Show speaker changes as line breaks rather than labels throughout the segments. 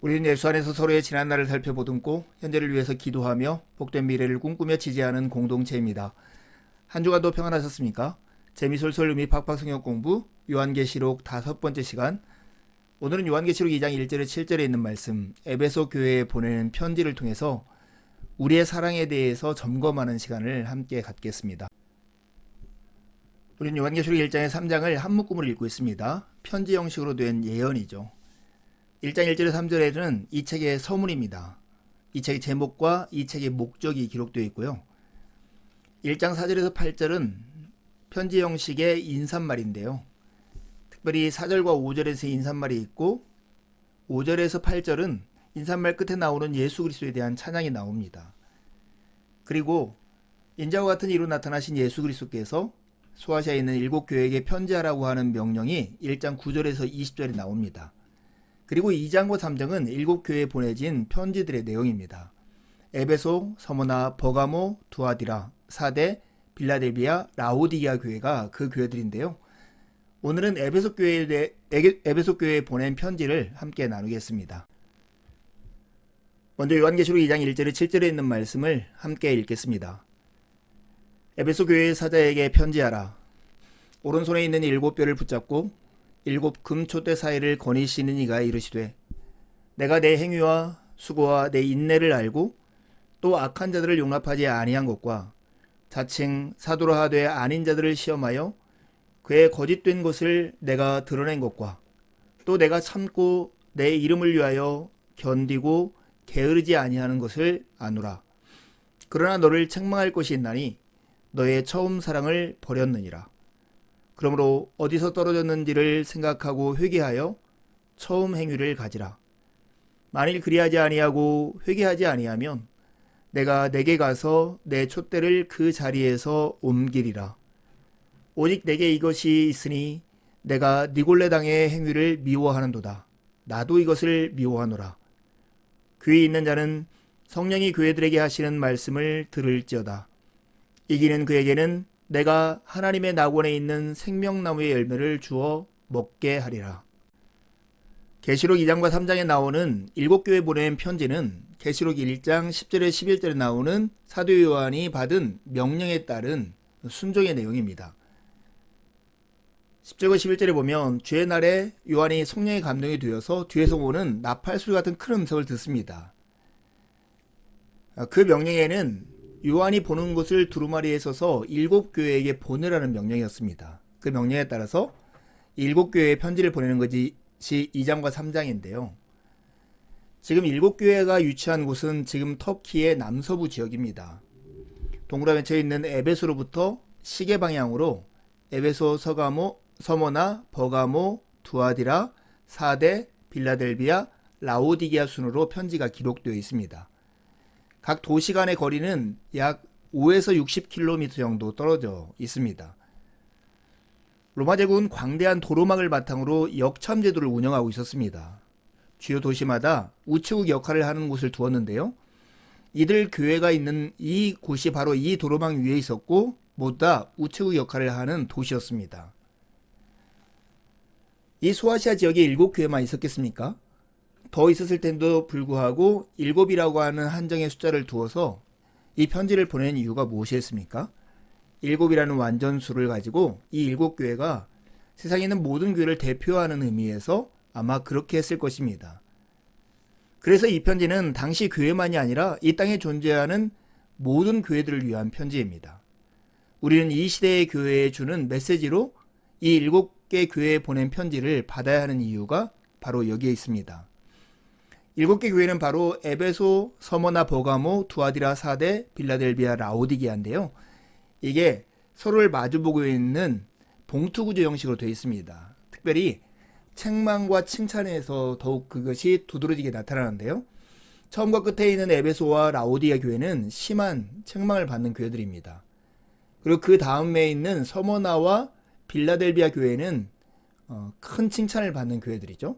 우리는 예수 안에서 서로의 지난날을 살펴보듬고 현재를 위해서 기도하며 복된 미래를 꿈꾸며 지지하는 공동체입니다. 한 주간도 평안하셨습니까? 재미솔솔 의미 팍팍 성경 공부 요한계시록 5번째 시간. 오늘은 요한계시록 2장 1절에 7절에 있는 말씀 에베소 교회에 보내는 편지를 통해서 우리의 사랑에 대해서 점검하는 시간을 함께 갖겠습니다. 우리는 요한계시록 1장의 3장을 한 묶음으로 읽고 있습니다. 편지 형식으로 된 예언이죠. 1장 1절에 3절에는 이 책의 서문입니다. 이 책의 제목과 이 책의 목적이 기록되어 있고요. 1장 4절에서 8절은 편지 형식의 인사말인데요. 특별히 4절과 5절에서 인사말이 있고 5절에서 8절은 인사말 끝에 나오는 예수 그리스도에 대한 찬양이 나옵니다. 그리고 인자와 같은 이로 나타나신 예수 그리스도께서 소아시아에 있는 7교회에게 편지하라고 하는 명령이 1장 9절에서 20절에 나옵니다. 그리고 2장과 3장은 7교회에 보내진 편지들의 내용입니다. 에베소, 서머나, 버가모, 두아디라, 사데, 빌라델비아, 라오디게아 교회가 그 교회들인데요. 오늘은 에베소 교회에 보낸 편지를 함께 나누겠습니다. 먼저 요한계시록 2장 1절에 7절에 있는 말씀을 함께 읽겠습니다. 에베소 교회의 사자에게 편지하라. 오른손에 있는 7뼈를 붙잡고 7 금촛대 사이를 거니시는 이가 이르시되 내가 내 행위와 수고와 내 인내를 알고 또 악한 자들을 용납하지 아니한 것과 자칭 사도라 하되 아닌 자들을 시험하여 그의 거짓된 것을 내가 드러낸 것과 또 내가 참고 내 이름을 위하여 견디고 게으르지 아니하는 것을 아노라. 그러나 너를 책망할 것이 있나니 너의 처음 사랑을 버렸느니라. 그러므로 어디서 떨어졌는지를 생각하고 회개하여 처음 행위를 가지라. 만일 그리하지 아니하고 회개하지 아니하면 내가 내게 가서 내 촛대를 그 자리에서 옮기리라. 오직 내게 이것이 있으니 내가 니골레 당의 행위를 미워하는도다. 나도 이것을 미워하노라. 귀 있는 자는 성령이 교회들에게 하시는 말씀을 들을지어다. 이기는 그에게는 내가 하나님의 낙원에 있는 생명나무의 열매를 주어 먹게 하리라. 계시록 2장과 3장에 나오는 7교회 보낸 편지는 계시록 1장 10절에 11절에 나오는 사도 요한이 받은 명령에 따른 순종의 내용입니다. 10절과 11절에 보면 주의 날에 요한이 성령의 감동이 되어서 뒤에서 오는 나팔소리 같은 큰 음성을 듣습니다. 그 명령에는 요한이 보는 것을 두루마리에 써서 7교회에게 보내라는 명령이었습니다. 그 명령에 따라서 7교회에 편지를 보내는 것이 2장과 3장인데요. 지금 7교회가 위치한 곳은 지금 터키의 남서부 지역입니다. 동그라미 쳐 있는 에베소로부터 시계 방향으로 에베소, 서머나, 버가모, 두아디라, 사데, 빌라델비아, 라오디게아 순으로 편지가 기록되어 있습니다. 각 도시 간의 거리는 약 5에서 60km 정도 떨어져 있습니다. 로마 제국은 광대한 도로망을 바탕으로 역참 제도를 운영하고 있었습니다. 주요 도시마다 우체국 역할을 하는 곳을 두었는데요. 이들 교회가 있는 이 곳이 바로 이 도로망 위에 있었고 모두 다 우체국 역할을 하는 도시였습니다. 이 소아시아 지역에 7교회만 있었겠습니까? 더 있었을 텐데도 불구하고 7이라고 하는 한정의 숫자를 두어서 이 편지를 보낸 이유가 무엇이었습니까? 7이라는 완전수를 가지고 이 7교회가 세상에 있는 모든 교회를 대표하는 의미에서 아마 그렇게 했을 것입니다. 그래서 이 편지는 당시 교회만이 아니라 이 땅에 존재하는 모든 교회들을 위한 편지입니다. 우리는 이 시대의 교회에 주는 메시지로 이 7개 교회에 보낸 편지를 받아야 하는 이유가 바로 여기에 있습니다. 7개 교회는 바로 에베소, 서머나, 버가모, 두아디라, 사데, 빌라델비아, 라오디게아인데요. 이게 서로를 마주보고 있는 봉투구조 형식으로 되어 있습니다. 특별히 책망과 칭찬에서 더욱 그것이 두드러지게 나타나는데요. 처음과 끝에 있는 에베소와 라오디게아 교회는 심한 책망을 받는 교회들입니다. 그리고 그 다음에 있는 서머나와 빌라델비아 교회는 큰 칭찬을 받는 교회들이죠.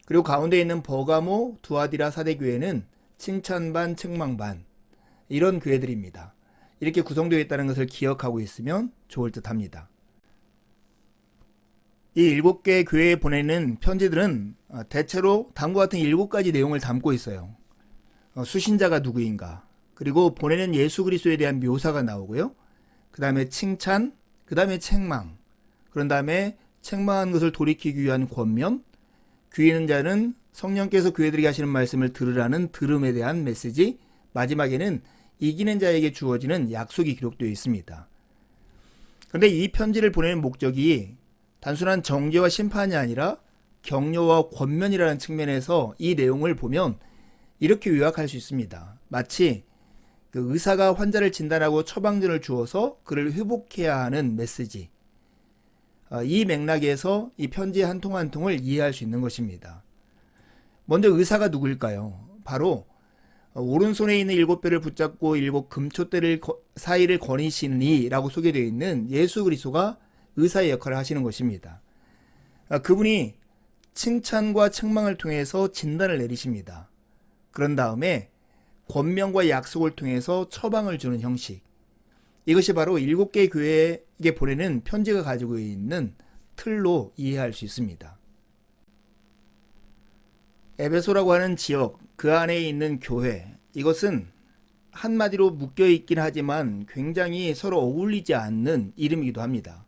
그리고 가운데 있는 버가모, 두아디라, 사대 교회는 칭찬 반, 책망 반 이런 교회들입니다. 이렇게 구성되어 있다는 것을 기억하고 있으면 좋을 듯 합니다. 이 7개 교회에 보내는 편지들은 대체로 다음과 같은 7가지 내용을 담고 있어요. 수신자가 누구인가, 그리고 보내는 예수 그리스도에 대한 묘사가 나오고요. 그 다음에 칭찬, 그 다음에 책망, 그런 다음에 책망한 것을 돌이키기 위한 권면, 귀 있는 자는 성령께서 교회들에게 하시는 말씀을 들으라는 들음에 대한 메시지, 마지막에는 이기는 자에게 주어지는 약속이 기록되어 있습니다. 그런데 이 편지를 보내는 목적이 단순한 정죄와 심판이 아니라 격려와 권면이라는 측면에서 이 내용을 보면 이렇게 요약할 수 있습니다. 마치 그 의사가 환자를 진단하고 처방전을 주어서 그를 회복해야 하는 메시지, 이 맥락에서 이 편지 한 통 한 통을 이해할 수 있는 것입니다. 먼저 의사가 누구일까요? 바로 오른손에 있는 7뼈를 붙잡고 7 금초대를 사이를 거니시니 라고 소개되어 있는 예수 그리스도가 의사의 역할을 하시는 것입니다. 그분이 칭찬과 책망을 통해서 진단을 내리십니다. 그런 다음에 권면과 약속을 통해서 처방을 주는 형식, 이것이 바로 7개의 교회에게 보내는 편지가 가지고 있는 틀로 이해할 수 있습니다. 에베소라고 하는 지역, 그 안에 있는 교회, 이것은 한마디로 묶여있긴 하지만 굉장히 서로 어울리지 않는 이름이기도 합니다.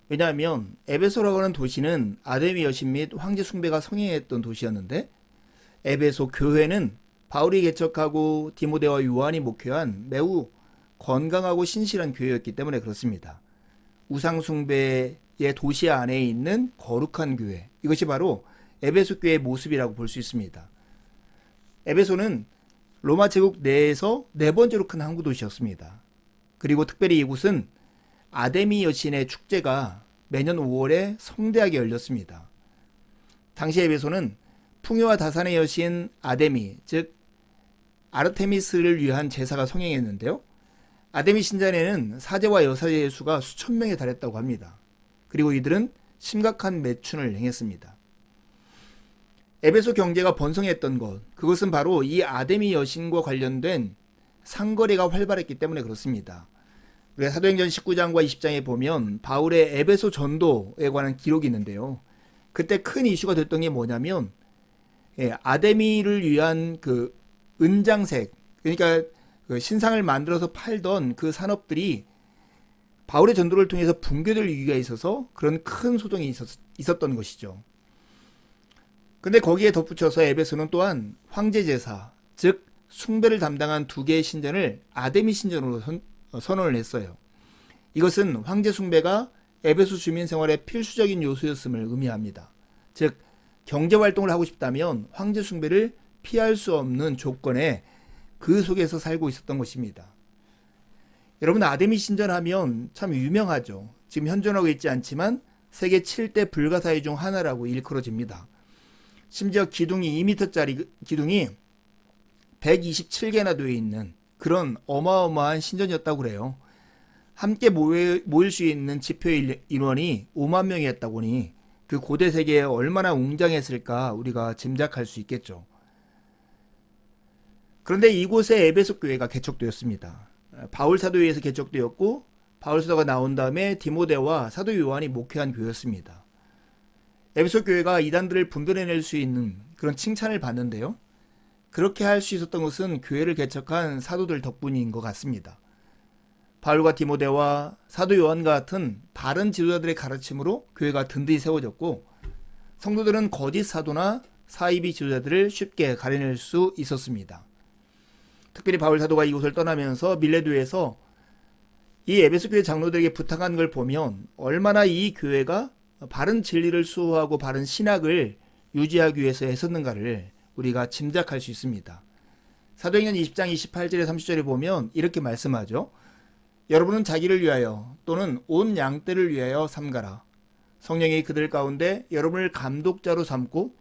왜냐하면 에베소라고 하는 도시는 아데미 여신 및 황제 숭배가 성행했던 도시였는데, 에베소 교회는 바울이 개척하고 디모데와 요한이 목회한 매우 건강하고 신실한 교회였기 때문에 그렇습니다. 우상 숭배의 도시 안에 있는 거룩한 교회, 이것이 바로 에베소 교회의 모습이라고 볼 수 있습니다. 에베소는 로마 제국 내에서 4번째로 큰 항구 도시였습니다. 그리고 특별히 이곳은 아데미 여신의 축제가 매년 5월에 성대하게 열렸습니다. 당시 에베소는 풍요와 다산의 여신 아데미, 즉 아르테미스를 위한 제사가 성행했는데요. 아데미 신전에는 사제와 여사제의 수가 수천 명에 달했다고 합니다. 그리고 이들은 심각한 매춘을 행했습니다. 에베소 경제가 번성했던 것, 그것은 바로 이 아데미 여신과 관련된 상거래가 활발했기 때문에 그렇습니다. 우리가 사도행전 19장과 20장에 보면 바울의 에베소 전도에 관한 기록이 있는데요. 그때 큰 이슈가 됐던 게 뭐냐면 아데미를 위한 그 은장색, 그러니까 그 신상을 만들어서 팔던 그 산업들이 바울의 전도를 통해서 붕괴될 위기가 있어서 그런 큰 소동이 있었던 것이죠. 근데 거기에 덧붙여서 에베소는 또한 황제 제사, 즉 숭배를 담당한 2개의 신전을 아데미 신전으로 선언을 했어요. 이것은 황제 숭배가 에베소 주민 생활의 필수적인 요소였음을 의미합니다. 즉 경제 활동을 하고 싶다면 황제 숭배를 피할 수 없는 조건에 그 속에서 살고 있었던 것입니다. 여러분, 아데미 신전 하면 참 유명하죠. 지금 현존하고 있지 않지만 세계 7대 불가사의 중 하나라고 일컬어집니다. 심지어 기둥이 2m짜리 기둥이 127개나 되어 있는 그런 어마어마한 신전이었다고 그래요. 함께 모일 수 있는 집회 인원이 5만 명이었다고 하니 그 고대 세계에 얼마나 웅장했을까 우리가 짐작할 수 있겠죠. 그런데 이곳에 에베소 교회가 개척되었습니다. 바울 사도에 의해서 개척되었고 바울 사도가 나온 다음에 디모데와 사도 요한이 목회한 교회였습니다. 에베소 교회가 이단들을 분별해낼 수 있는 그런 칭찬을 받는데요. 그렇게 할 수 있었던 것은 교회를 개척한 사도들 덕분인 것 같습니다. 바울과 디모데와 사도 요한과 같은 바른 지도자들의 가르침으로 교회가 든든히 세워졌고, 성도들은 거짓 사도나 사이비 지도자들을 쉽게 가려낼 수 있었습니다. 특별히 바울 사도가 이곳을 떠나면서 밀레도에서 이 에베소 교회 장로들에게 부탁한 걸 보면 얼마나 이 교회가 바른 진리를 수호하고 바른 신학을 유지하기 위해서 애썼는가를 우리가 짐작할 수 있습니다. 사도행전 20장 28절에 30절에 보면 이렇게 말씀하죠. 여러분은 자기를 위하여 또는 온 양떼를 위하여 삼가라. 성령이 그들 가운데 여러분을 감독자로 삼고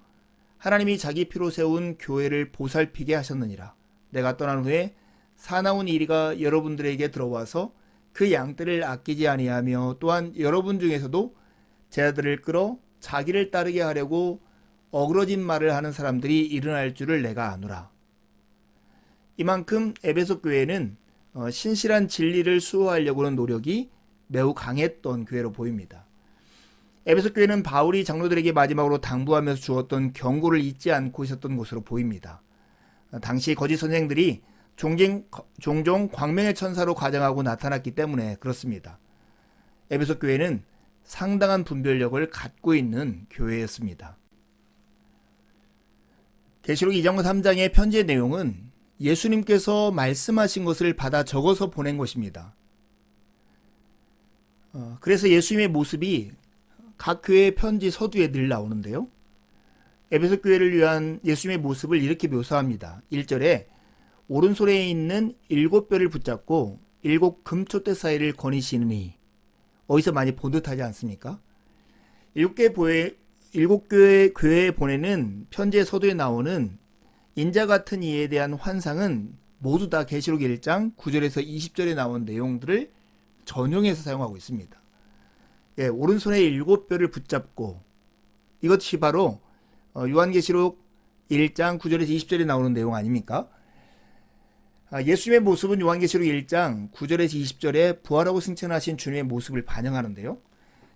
하나님이 자기 피로 세운 교회를 보살피게 하셨느니라. 내가 떠난 후에 사나운 이리가 여러분들에게 들어와서 그 양떼를 아끼지 아니하며 또한 여러분 중에서도 제 아들을 끌어 자기를 따르게 하려고 어그러진 말을 하는 사람들이 일어날 줄을 내가 아노라. 이만큼 에베소 교회는 신실한 진리를 수호하려고는 노력이 매우 강했던 교회로 보입니다. 에베소 교회는 바울이 장로들에게 마지막으로 당부하면서 주었던 경고를 잊지 않고 있었던 곳으로 보입니다. 당시 거짓 선생들이 종종 광명의 천사로 가장하고 나타났기 때문에 그렇습니다. 에베소 교회는 상당한 분별력을 갖고 있는 교회였습니다. 계시록 2장과 3장의 편지의 내용은 예수님께서 말씀하신 것을 받아 적어서 보낸 것입니다. 그래서 예수님의 모습이 각 교회의 편지 서두에 늘 나오는데요. 에베소 교회를 위한 예수님의 모습을 이렇게 묘사합니다. 1절에 오른손에 있는 7뼈를 붙잡고 7 금촛대 사이를 거니시느니, 어디서 많이 본 듯하지 않습니까? 7교회 교회에 보내는 편지의 서두에 나오는 인자 같은 이에 대한 환상은 모두 다 계시록 1장 9절에서 20절에 나온 내용들을 전용해서 사용하고 있습니다. 오른손에 7뼈를 붙잡고, 이것이 바로 요한계시록 1장 9절에서 20절에 나오는 내용 아닙니까? 예수님의 모습은 요한계시록 1장 9절에서 20절에 부활하고 승천하신 주님의 모습을 반영하는데요.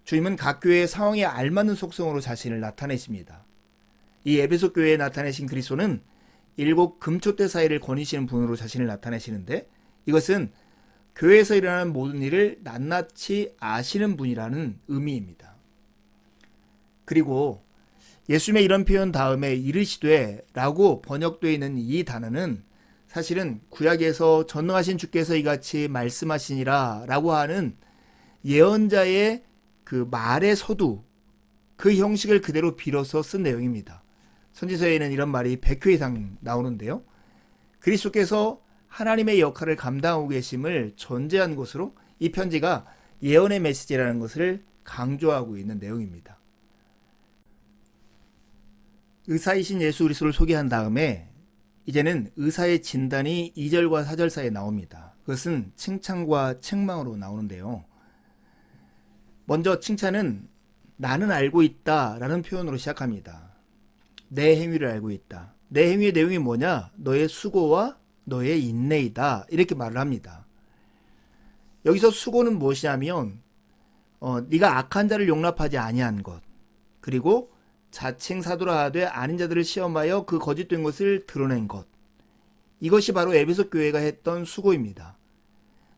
주님은 각 교회의 상황에 알맞는 속성으로 자신을 나타내십니다. 이 에베소 교회에 나타내신 그리스도는 7 금촛대 사이를 거니시는 분으로 자신을 나타내시는데, 이것은 교회에서 일어나는 모든 일을 낱낱이 아시는 분이라는 의미입니다. 그리고 예수님의 이런 표현 다음에 이르시되 라고 번역되어 있는 이 단어는 사실은 구약에서 전능하신 주께서 이같이 말씀하시니라 라고 하는 예언자의 그 말의 서두, 그 형식을 그대로 빌어서 쓴 내용입니다. 선지서에는 이런 말이 100회 이상 나오는데요. 그리스도께서 하나님의 역할을 감당하고 계심을 전제한 것으로 이 편지가 예언의 메시지라는 것을 강조하고 있는 내용입니다. 의사이신 예수 그리스도를 소개한 다음에 이제는 의사의 진단이 2절과 4절 사이에 나옵니다. 그것은 칭찬과 책망으로 나오는데요. 먼저 칭찬은 나는 알고 있다 라는 표현으로 시작합니다. 내 행위를 알고 있다. 내 행위의 내용이 뭐냐? 너의 수고와 너의 인내이다. 이렇게 말을 합니다. 여기서 수고는 무엇이냐면 네가 악한 자를 용납하지 아니한 것, 그리고 자칭 사도라 하되 아닌 자들을 시험하여 그 거짓된 것을 드러낸 것, 이것이 바로 에베소 교회가 했던 수고입니다.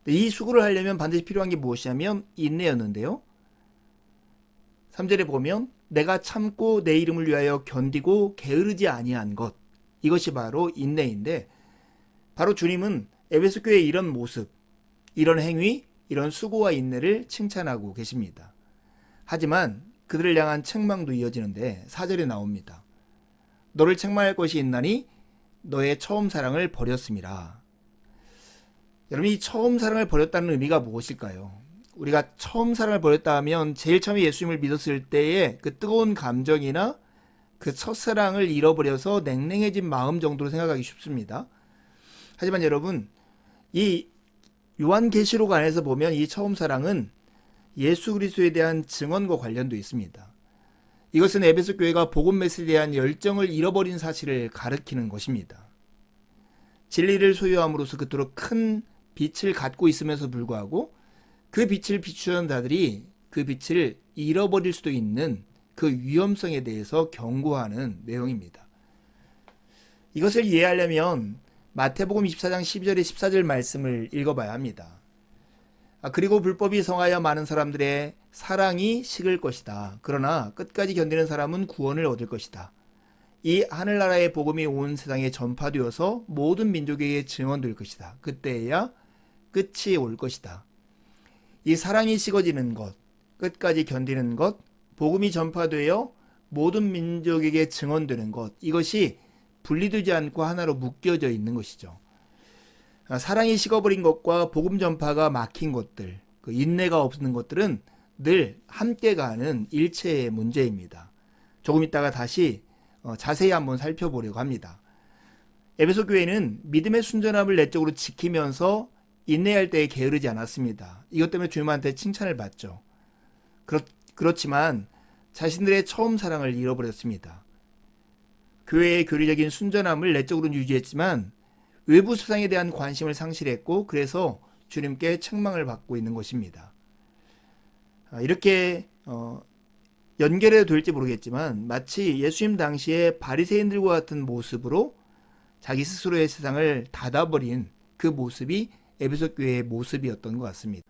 이 수고를 하려면 반드시 필요한 게 무엇이냐면 인내였는데요. 3절에 보면 내가 참고 내 이름을 위하여 견디고 게으르지 아니한 것, 이것이 바로 인내인데, 바로 주님은 에베소 교회의 이런 모습, 이런 행위, 이런 수고와 인내를 칭찬하고 계십니다. 하지만 그들을 향한 책망도 이어지는데 4절에 나옵니다. 너를 책망할 것이 있나니 너의 처음 사랑을 버렸음이라. 여러분, 이 처음 사랑을 버렸다는 의미가 무엇일까요? 우리가 처음 사랑을 버렸다 하면 제일 처음에 예수님을 믿었을 때의 그 뜨거운 감정이나 그 첫사랑을 잃어버려서 냉랭해진 마음 정도로 생각하기 쉽습니다. 하지만 여러분, 이 요한계시록 안에서 보면 이 처음 사랑은 예수 그리스도에 대한 증언과 관련도 있습니다. 이것은 에베소 교회가 복음 메시지에 대한 열정을 잃어버린 사실을 가리키는 것입니다. 진리를 소유함으로써 그토록 큰 빛을 갖고 있음에도 불구하고 그 빛을 비추는 자들이 그 빛을 잃어버릴 수도 있는 그 위험성에 대해서 경고하는 내용입니다. 이것을 이해하려면 마태복음 24장 12절에 14절 말씀을 읽어봐야 합니다. 그리고 불법이 성하여 많은 사람들의 사랑이 식을 것이다. 그러나 끝까지 견디는 사람은 구원을 얻을 것이다. 이 하늘나라의 복음이 온 세상에 전파되어서 모든 민족에게 증언될 것이다. 그때야 끝이 올 것이다. 이 사랑이 식어지는 것, 끝까지 견디는 것, 복음이 전파되어 모든 민족에게 증언되는 것, 이것이 분리되지 않고 하나로 묶여져 있는 것이죠. 사랑이 식어버린 것과 복음 전파가 막힌 것들, 그 인내가 없는 것들은 늘 함께 가는 일체의 문제입니다. 조금 있다가 다시 자세히 한번 살펴보려고 합니다. 에베소 교회는 믿음의 순전함을 내적으로 지키면서 인내할 때에 게으르지 않았습니다. 이것 때문에 주님한테 칭찬을 받죠. 그렇지만 자신들의 처음 사랑을 잃어버렸습니다. 교회의 교리적인 순전함을 내적으로 유지했지만 외부 세상에 대한 관심을 상실했고 그래서 주님께 책망을 받고 있는 것입니다. 이렇게 연결해도 될지 모르겠지만 마치 예수님 당시에 바리새인들과 같은 모습으로 자기 스스로의 세상을 닫아버린 그 모습이 에베소 교회의 모습이었던 것 같습니다.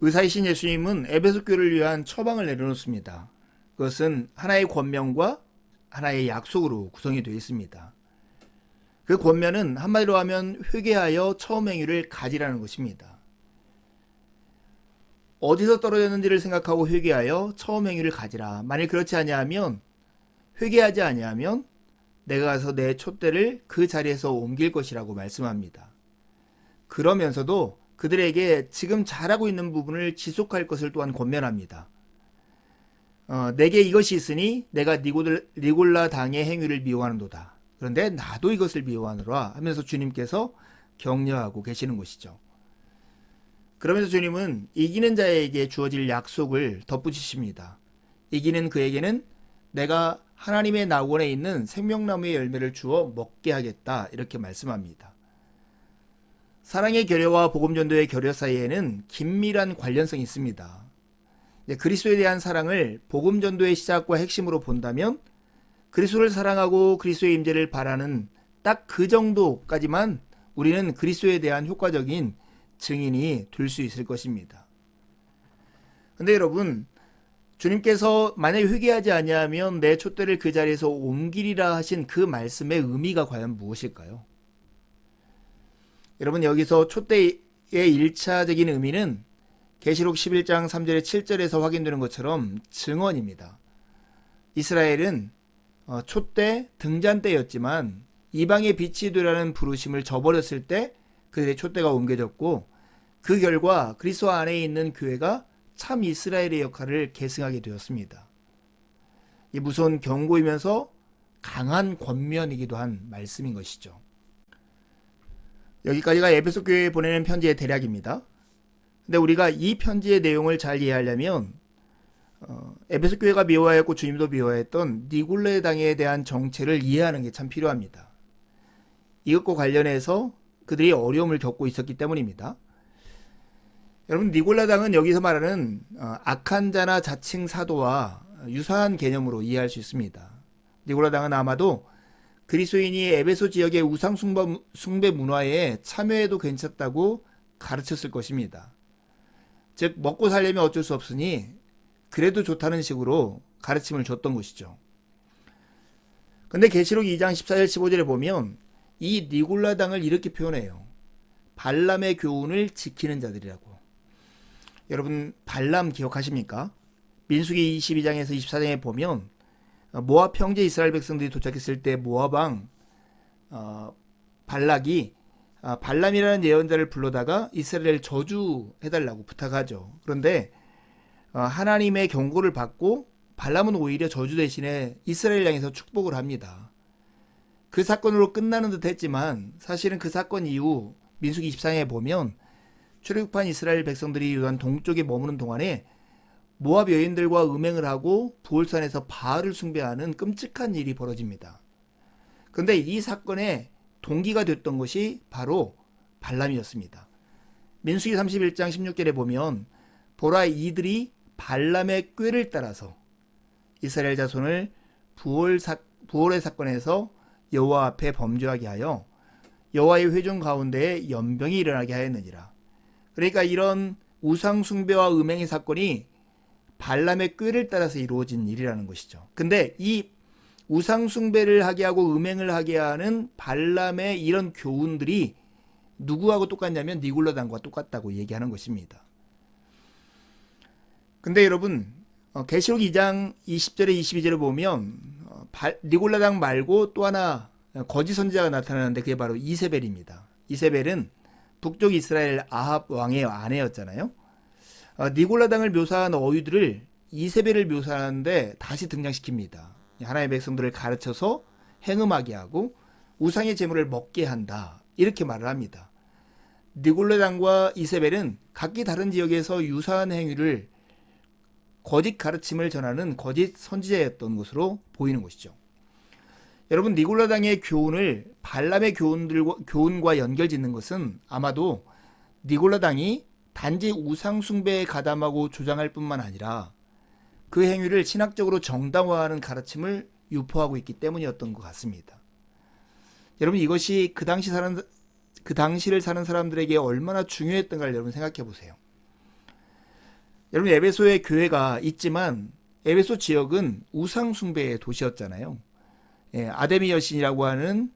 의사이신 예수님은 에베소 교회를 위한 처방을 내려놓습니다. 그것은 하나의 권면과 하나의 약속으로 구성이 되어 있습니다. 그 권면은 한마디로 하면 회개하여 처음 행위를 가지라는 것입니다. 어디서 떨어졌는지를 생각하고 회개하여 처음 행위를 가지라. 만일 그렇지 아니하면, 회개하지 아니하면 내가 가서 내 촛대를 그 자리에서 옮길 것이라고 말씀합니다. 그러면서도 그들에게 지금 잘하고 있는 부분을 지속할 것을 또한 권면합니다. 내게 이것이 있으니 내가 니골라 당의 행위를 미워하는도다. 그런데 나도 이것을 미워하노라 하면서 주님께서 격려하고 계시는 것이죠. 그러면서 주님은 이기는 자에게 주어질 약속을 덧붙이십니다. 이기는 그에게는 내가 하나님의 낙원에 있는 생명나무의 열매를 주어 먹게 하겠다, 이렇게 말씀합니다. 사랑의 결여와 복음전도의 결여 사이에는 긴밀한 관련성이 있습니다. 그리스도에 대한 사랑을 복음전도의 시작과 핵심으로 본다면 그리스도를 사랑하고 그리스도의 임재를 바라는 딱 그 정도까지만 우리는 그리스도에 대한 효과적인 증인이 될 수 있을 것입니다. 근데 여러분, 주님께서 만약에 회개하지 아니하면 내 촛대를 그 자리에서 옮기리라 하신 그 말씀의 의미가 과연 무엇일까요? 여러분, 여기서 촛대의 1차적인 의미는 계시록 11장 3절에 7절에서 확인되는 것처럼 증언입니다. 이스라엘은 촛대 등잔 때였지만 이방의 빛이 되라는 부르심을 저버렸을 때 그들의 촛대가 옮겨졌고, 그 결과 그리스도 안에 있는 교회가 참 이스라엘의 역할을 계승하게 되었습니다. 이 무서운 경고이면서 강한 권면이기도 한 말씀인 것이죠. 여기까지가 에베소 교회에 보내는 편지의 대략입니다. 근데 우리가 이 편지의 내용을 잘 이해하려면 에베소 교회가 미워하였고 주님도 미워했던 니골라 당에 대한 정체를 이해하는 게 참 필요합니다. 이것과 관련해서 그들이 어려움을 겪고 있었기 때문입니다. 여러분, 니골라 당은 여기서 말하는 악한 자나 자칭 사도와 유사한 개념으로 이해할 수 있습니다. 니골라 당은 아마도 그리스도인이 에베소 지역의 우상 숭배 문화에 참여해도 괜찮다고 가르쳤을 것입니다. 즉, 먹고 살려면 어쩔 수 없으니 그래도 좋다는 식으로 가르침을 줬던 것이죠. 근데 계시록 2장 14절 15절에 보면 이 니골라 당을 이렇게 표현해요. 발람의 교훈을 지키는 자들이라고. 여러분, 발람 기억하십니까? 민수기 22장에서 24장에 보면 모압 형제 이스라엘 백성들이 도착했을 때 모압 왕 발락이 발람이라는 예언자를 불러다가 이스라엘을 저주해달라고 부탁하죠. 그런데 하나님의 경고를 받고 발람은 오히려 저주 대신에 이스라엘 향해서 축복을 합니다. 그 사건으로 끝나는 듯 했지만 사실은 그 사건 이후 민수기 24장에 보면 출애굽한 이스라엘 백성들이 요단 동쪽에 머무는 동안에 모압 여인들과 음행을 하고 부올산에서 바알을 숭배하는 끔찍한 일이 벌어집니다. 그런데 이 사건의 동기가 됐던 것이 바로 발람이었습니다. 민수기 31장 16절에 보면 보라, 이들이 발람의 꾀를 따라서 이스라엘 자손을 부올의 사건에서 여호와 앞에 범죄하게 하여 여호와의 회중 가운데에 연병이 일어나게 하였느니라. 그러니까 이런 우상 숭배와 음행의 사건이 발람의 꾀를 따라서 이루어진 일이라는 것이죠. 근데 이 우상 숭배를 하게 하고 음행을 하게 하는 발람의 이런 교훈들이 누구하고 똑같냐면 니골라 당과 똑같다고 얘기하는 것입니다. 근데 여러분, 계시록 2장 20절에 22절에 보면 니골라 당 말고 또 하나 거짓 선지자가 나타나는데 그게 바로 이세벨입니다. 이세벨은 북쪽 이스라엘 아합 왕의 아내였잖아요. 니골라 당을 묘사한 어휘들을 이세벨을 묘사하는데 다시 등장시킵니다. 하나님의 백성들을 가르쳐서 행음하게 하고 우상의 제물을 먹게 한다, 이렇게 말을 합니다. 니골라 당과 이세벨은 각기 다른 지역에서 유사한 행위를 거짓 가르침을 전하는 거짓 선지자였던 것으로 보이는 것이죠. 여러분, 니골라당의 교훈을 발람의 교훈과 연결짓는 것은 아마도 니골라당이 단지 우상숭배에 가담하고 조장할 뿐만 아니라 그 행위를 신학적으로 정당화하는 가르침을 유포하고 있기 때문이었던 것 같습니다. 여러분, 이것이 그 당시를 사는 사람들에게 얼마나 중요했던가를 여러분 생각해 보세요. 여러분, 에베소에 교회가 있지만 에베소 지역은 우상숭배의 도시였잖아요. 아데미 여신이라고 하는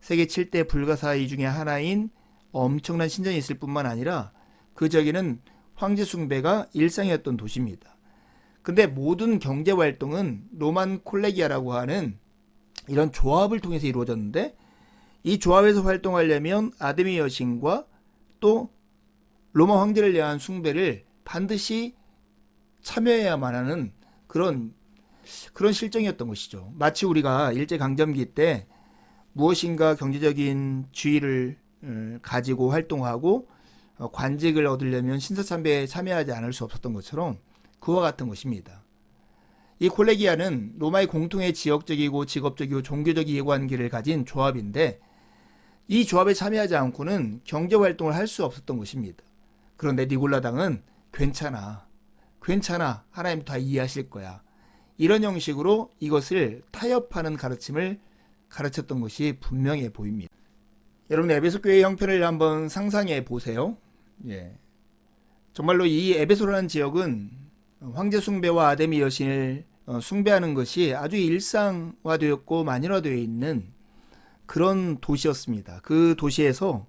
세계 7대 불가사의 중에 하나인 엄청난 신전이 있을 뿐만 아니라 그 지역에는 황제 숭배가 일상이었던 도시입니다. 근데 모든 경제 활동은 로만 콜레기아라고 하는 이런 조합을 통해서 이루어졌는데, 이 조합에서 활동하려면 아데미 여신과 또 로마 황제를 위한 숭배를 반드시 참여해야만 하는 그런 실정이었던 것이죠. 마치 우리가 일제강점기 때 무엇인가 경제적인 지위를 가지고 활동하고 관직을 얻으려면 신사참배에 참여하지 않을 수 없었던 것처럼 그와 같은 것입니다. 이 콜레기아는 로마의 공통의 지역적이고 직업적이고 종교적 이해관계를 가진 조합인데, 이 조합에 참여하지 않고는 경제활동을 할 수 없었던 것입니다. 그런데 니골라당은 괜찮아, 하나님 다 이해하실 거야, 이런 형식으로 이것을 타협하는 가르침을 가르쳤던 것이 분명해 보입니다. 여러분, 에베소 교회의 형편을 한번 상상해 보세요. 정말로 이 에베소라는 지역은 황제 숭배와 아데미 여신을 숭배하는 것이 아주 일상화되었고 만연화되어 있는 그런 도시였습니다. 그 도시에서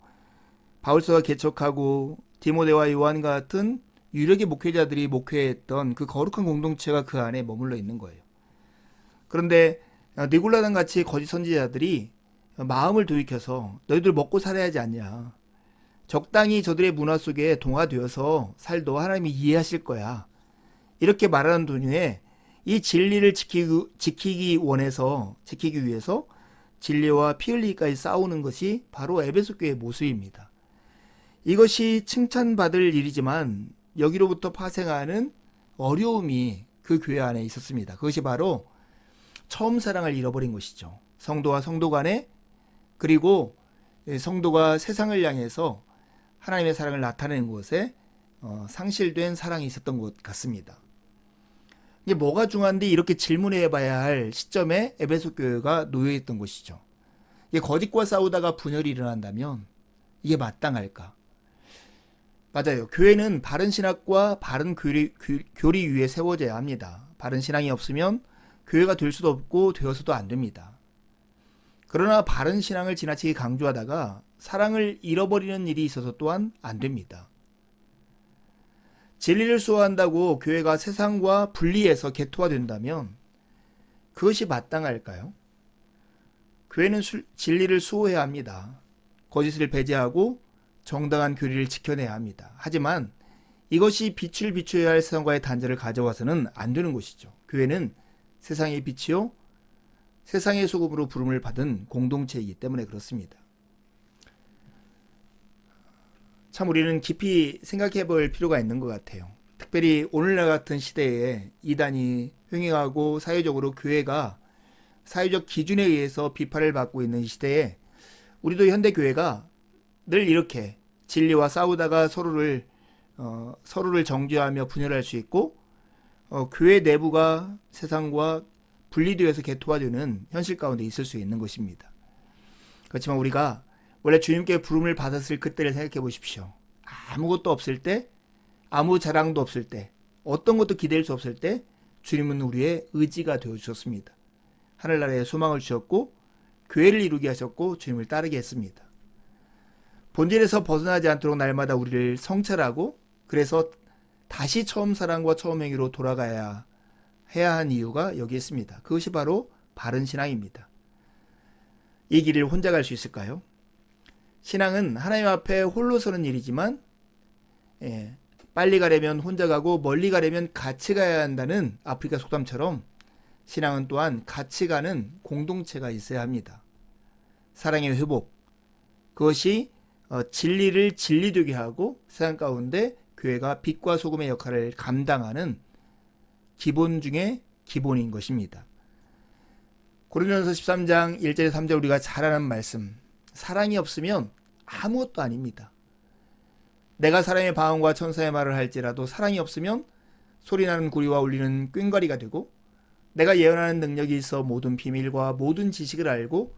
바울서가 개척하고 디모데와 요한 같은 유력의 목회자들이 목회했던 그 거룩한 공동체가 그 안에 머물러 있는 거예요. 그런데 니골라당 같이 거짓 선지자들이 마음을 돌이켜서 너희들 먹고 살아야 하지 않냐, 적당히 저들의 문화 속에 동화되어서 살도 하나님이 이해하실 거야, 이렇게 말하는 도중에 이 진리를 지키기 위해서 진리와 피 흘리기까지 싸우는 것이 바로 에베소 교회의 모습입니다. 이것이 칭찬받을 일이지만 여기로부터 파생하는 어려움이 그 교회 안에 있었습니다. 그것이 바로 처음 사랑을 잃어버린 것이죠. 성도와 성도 간에, 그리고 성도가 세상을 향해서 하나님의 사랑을 나타내는 것에 상실된 사랑이 있었던 것 같습니다. 이게 뭐가 중요한데 이렇게 질문해 봐야 할 시점에 에베소 교회가 놓여 있던 것이죠. 이게 거짓과 싸우다가 분열이 일어난다면 이게 마땅할까? 맞아요. 교회는 바른 신학과 바른 교리 위에 세워져야 합니다. 바른 신앙이 없으면 교회가 될 수도 없고 되어서도 안 됩니다. 그러나 바른 신앙을 지나치게 강조하다가 사랑을 잃어버리는 일이 있어서 또한 안 됩니다. 진리를 수호한다고 교회가 세상과 분리해서 개토화된다면 그것이 마땅할까요? 교회는 진리를 수호해야 합니다. 거짓을 배제하고 정당한 교리를 지켜내야 합니다. 하지만 이것이 빛을 비춰야 할 세상과의 단절을 가져와서는 안 되는 것이죠. 교회는 세상의 빛이요 세상의 소금으로 부름을 받은 공동체이기 때문에 그렇습니다. 참 우리는 깊이 생각해 볼 필요가 있는 것 같아요. 특별히 오늘날 같은 시대에 이단이 횡행하고 사회적으로 교회가 사회적 기준에 의해서 비판을 받고 있는 시대에 우리도 현대교회가 늘 이렇게 진리와 싸우다가 서로를 정죄하며 분열할 수 있고 교회 내부가 세상과 분리되어서 개토화되는 현실 가운데 있을 수 있는 것입니다. 그렇지만 우리가 원래 주님께 부름을 받았을 그때를 생각해 보십시오. 아무것도 없을 때, 아무 자랑도 없을 때, 어떤 것도 기댈 수 없을 때 주님은 우리의 의지가 되어주셨습니다. 하늘나라에 소망을 주셨고 교회를 이루게 하셨고 주님을 따르게 했습니다. 본질에서 벗어나지 않도록 날마다 우리를 성찰하고, 그래서 다시 처음 사랑과 처음 행위로 돌아가야 해야 한 이유가 여기 있습니다. 그것이 바로 바른 신앙입니다. 이 길을 혼자 갈 수 있을까요? 신앙은 하나님 앞에 홀로 서는 일이지만 빨리 가려면 혼자 가고 멀리 가려면 같이 가야 한다는 아프리카 속담처럼 신앙은 또한 같이 가는 공동체가 있어야 합니다. 사랑의 회복, 그것이 진리를 진리되게 하고 세상 가운데 교회가 빛과 소금의 역할을 감당하는 기본 중에 기본인 것입니다. 고린도전서 13장 1절에 3절 우리가 잘 아는 말씀. 사랑이 없으면 아무것도 아닙니다. 내가 사람의 방언과 천사의 말을 할지라도 사랑이 없으면 소리나는 구리와 울리는 꽹과리가 되고, 내가 예언하는 능력이 있어 모든 비밀과 모든 지식을 알고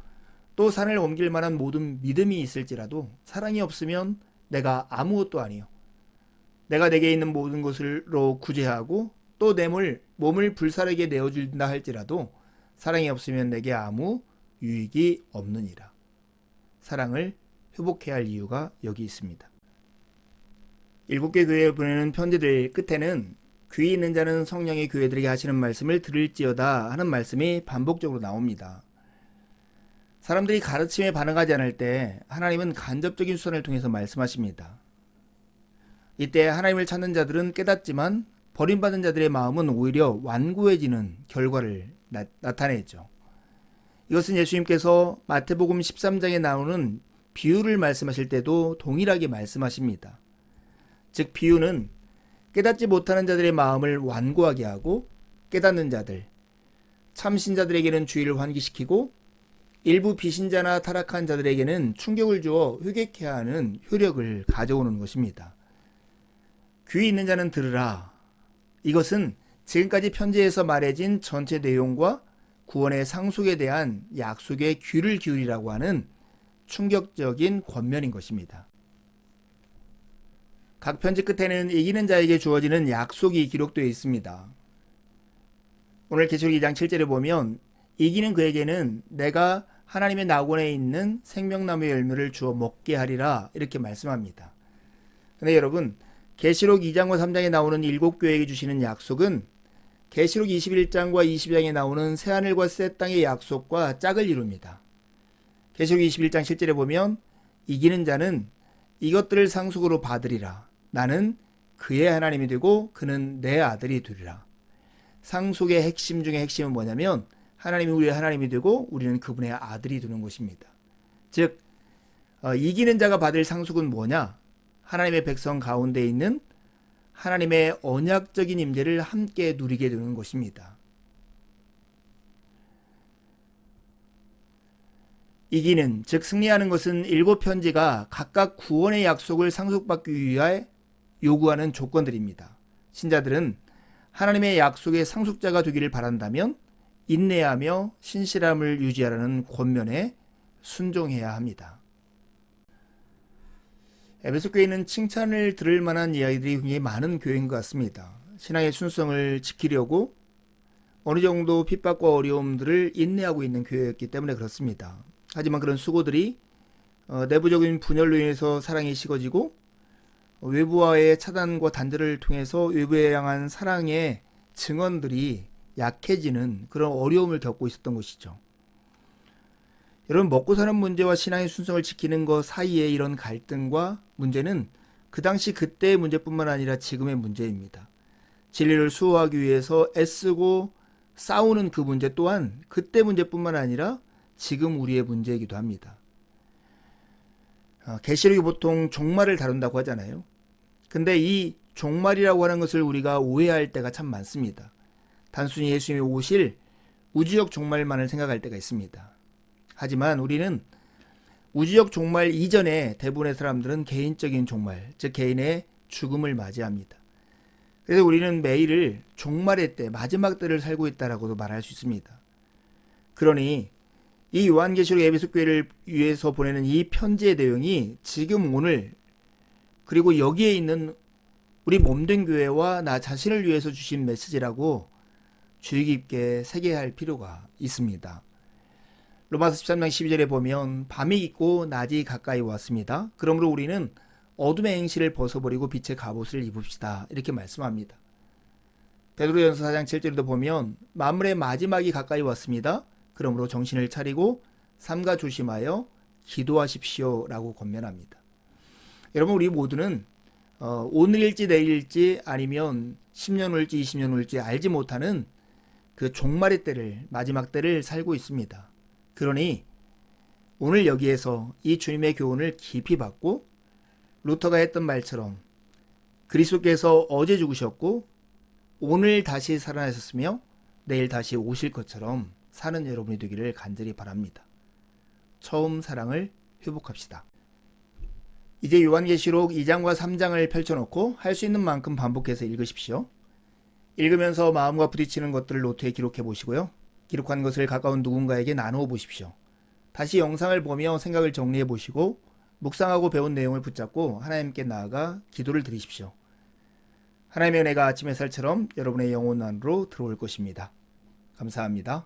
또 산을 옮길 만한 모든 믿음이 있을지라도 사랑이 없으면 내가 아무것도 아니요. 내가 내게 있는 모든 것으로 구제하고 또 내 몸을 불사르게 내어준다 할지라도 사랑이 없으면 내게 아무 유익이 없느니라. 사랑을 회복해야 할 이유가 여기 있습니다. 7개 교회에 보내는 편지들 끝에는 귀 있는 자는 성령의 교회들에게 하시는 말씀을 들을지어다 하는 말씀이 반복적으로 나옵니다. 사람들이 가르침에 반응하지 않을 때 하나님은 간접적인 수단을 통해서 말씀하십니다. 이때 하나님을 찾는 자들은 깨닫지만 버림받은 자들의 마음은 오히려 완고해지는 결과를 나타내죠. 이것은 예수님께서 마태복음 13장에 나오는 비유를 말씀하실 때도 동일하게 말씀하십니다. 즉 비유는 깨닫지 못하는 자들의 마음을 완고하게 하고 깨닫는 자들, 참신자들에게는 주의를 환기시키고 일부 비신자나 타락한 자들에게는 충격을 주어 회개케 하는 효력을 가져오는 것입니다. 귀 있는 자는 들으라. 이것은 지금까지 편지에서 말해진 전체 내용과 구원의 상속에 대한 약속에 귀를 기울이라고 하는 충격적인 권면인 것입니다. 각 편지 끝에는 이기는 자에게 주어지는 약속이 기록되어 있습니다. 오늘 계시록 2장 7절에 보면 이기는 그에게는 내가 하나님의 낙원에 있는 생명나무의 열매를 주어 먹게 하리라 이렇게 말씀합니다. 근데 여러분, 계시록 2장과 3장에 나오는 7교회에게 주시는 약속은 계시록 21장과 22장에 나오는 새하늘과 새 땅의 약속과 짝을 이룹니다. 계시록 21장 7절에 보면 이기는 자는 이것들을 상속으로 받으리라. 나는 그의 하나님이 되고 그는 내 아들이 되리라. 상속의 핵심 중에 핵심은 뭐냐면 하나님이 우리의 하나님이 되고 우리는 그분의 아들이 되는 것입니다. 즉 이기는 자가 받을 상속은 뭐냐? 하나님의 백성 가운데 있는 하나님의 언약적인 임재를 함께 누리게 되는 것입니다. 이기는, 즉 승리하는 것은 7편지가 각각 구원의 약속을 상속받기 위해 요구하는 조건들입니다. 신자들은 하나님의 약속의 상속자가 되기를 바란다면 인내하며 신실함을 유지하라는 권면에 순종해야 합니다. 에베소 교회는 칭찬을 들을 만한 이야기들이 굉장히 많은 교회인 것 같습니다. 신앙의 순수성을 지키려고 어느 정도 핍박과 어려움들을 인내하고 있는 교회였기 때문에 그렇습니다. 하지만 그런 수고들이 내부적인 분열로 인해서 사랑이 식어지고 외부와의 차단과 단절을 통해서 외부에 향한 사랑의 증언들이 약해지는 그런 어려움을 겪고 있었던 것이죠. 여러분, 먹고 사는 문제와 신앙의 순성을 지키는 것 사이에 이런 갈등과 문제는 그 당시 그때의 문제뿐만 아니라 지금의 문제입니다. 진리를 수호하기 위해서 애쓰고 싸우는 그 문제 또한 그때 문제뿐만 아니라 지금 우리의 문제이기도 합니다. 계시록이 보통 종말을 다룬다고 하잖아요. 근데 이 종말이라고 하는 것을 우리가 오해할 때가 참 많습니다. 단순히 예수님이 오실 우주적 종말만을 생각할 때가 있습니다. 하지만 우리는 우주적 종말 이전에 대부분의 사람들은 개인적인 종말, 즉 개인의 죽음을 맞이합니다. 그래서 우리는 매일을 종말의 때, 마지막 때를 살고 있다라고도 말할 수 있습니다. 그러니 이 요한계시록 에베소 교회를 위해서 보내는 이 편지의 내용이 지금 오늘 그리고 여기에 있는 우리 몸된 교회와 나 자신을 위해서 주신 메시지라고 주의 깊게 새겨야 할 필요가 있습니다. 로마서 13장 12절에 보면 밤이 있고 낮이 가까이 왔습니다. 그러므로 우리는 어둠의 행실을 벗어버리고 빛의 갑옷을 입읍시다. 이렇게 말씀합니다. 베드로전서 4장 7절에도 보면 만물의 마지막이 가까이 왔습니다. 그러므로 정신을 차리고 삼가 조심하여 기도하십시오 라고 권면합니다. 여러분, 우리 모두는 오늘일지 내일일지 아니면 10년 후일지 20년 후일지 알지 못하는 그 종말의 때를, 마지막 때를 살고 있습니다. 그러니 오늘 여기에서 이 주님의 교훈을 깊이 받고 루터가 했던 말처럼 그리스도께서 어제 죽으셨고 오늘 다시 살아나셨으며 내일 다시 오실 것처럼 사는 여러분이 되기를 간절히 바랍니다. 처음 사랑을 회복합시다. 이제 요한계시록 2장과 3장을 펼쳐놓고 할 수 있는 만큼 반복해서 읽으십시오. 읽으면서 마음과 부딪히는 것들을 노트에 기록해 보시고요. 기록한 것을 가까운 누군가에게 나누어 보십시오. 다시 영상을 보며 생각을 정리해 보시고 묵상하고 배운 내용을 붙잡고 하나님께 나아가 기도를 드리십시오. 하나님의 은혜가 아침 햇살처럼 여러분의 영혼 안으로 들어올 것입니다. 감사합니다.